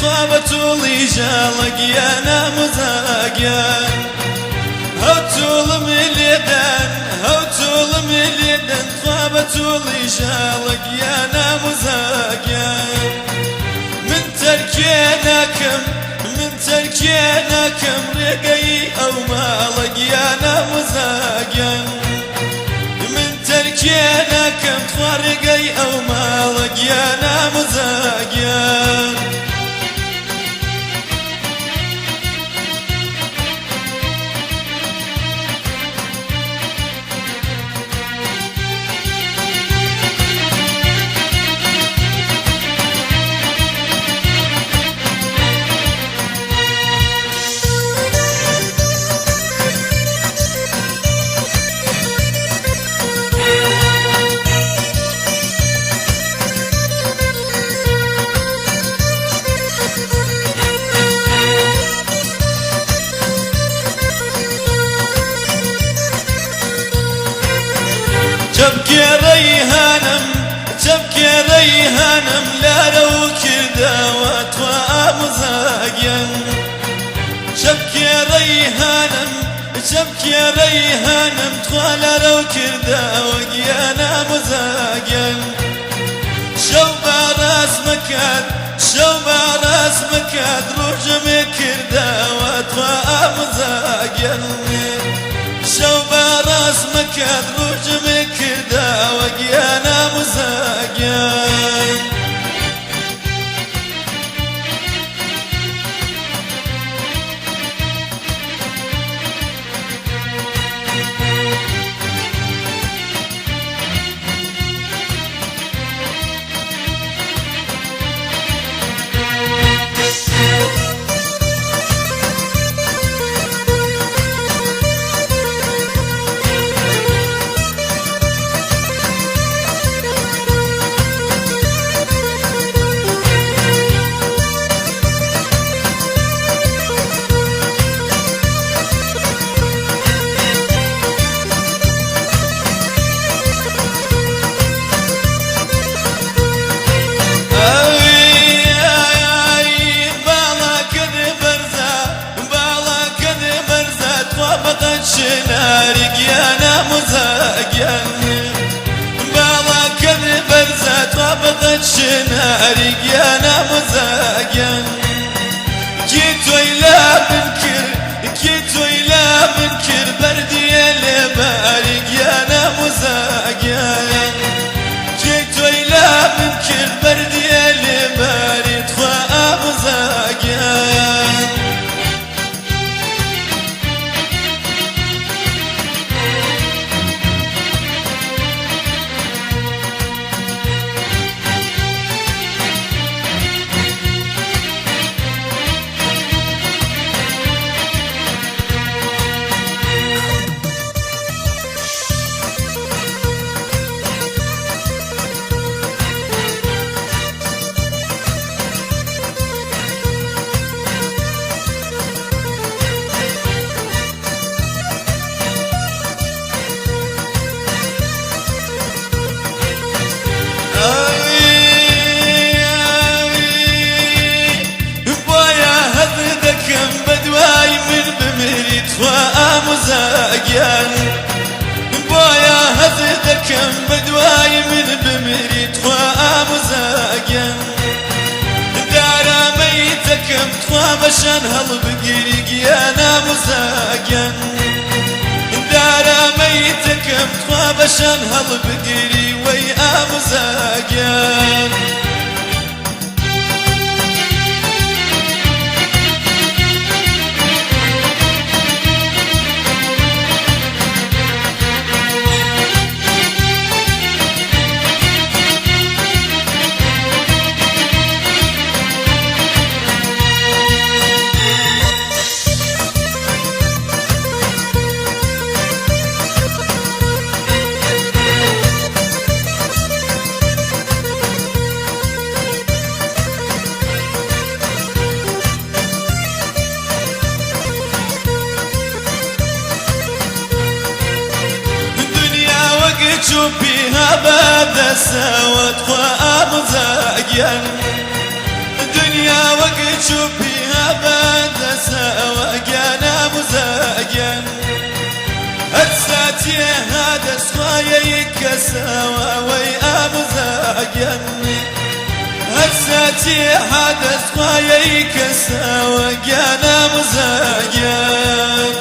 بطولي جالك يا نامزاقيا هوتول مليدن هوتول مليدن بطولي جالك يا نامزاقيا من تركيناكم رقي أو مالك يا نامزاقيا من تركيناكم رقي أو مالك يا نامزاقيا تبكي ريهانم لا لو كرداوات وامزاقيا تبكي ريهانم توالا لو كرداوات يا نامزاقيا شو باراس مكاد رجم كرداوات وامزاقيا شو باراس مكاد رجم كرداوات يا نامزاقيا شنارك يا نامزاقيا بالا كذ برزات وابغت شنارك يا نامزاقيا كيتو إلا بنكر بردي اللي بارك يا نامزاقيا كيتو إلا بنكر بردي اللي بارك وامزاقيا وامزاقيا بويا هزدكم بدواي من بمريت وامزاقيا دارا ميتكم توابشان هالبقريق يا نامزاقيا دارا ميتكم توابشان هالبقري وي امزاقيا شوفيها بعد سوت وامزاقيا دنيا وقت شوفيها بعد سوا جانا مزاجن هرساتي هذا سوايك سوا ويا مزاجن هرساتي هذا سوايك سوا جانا مزاجن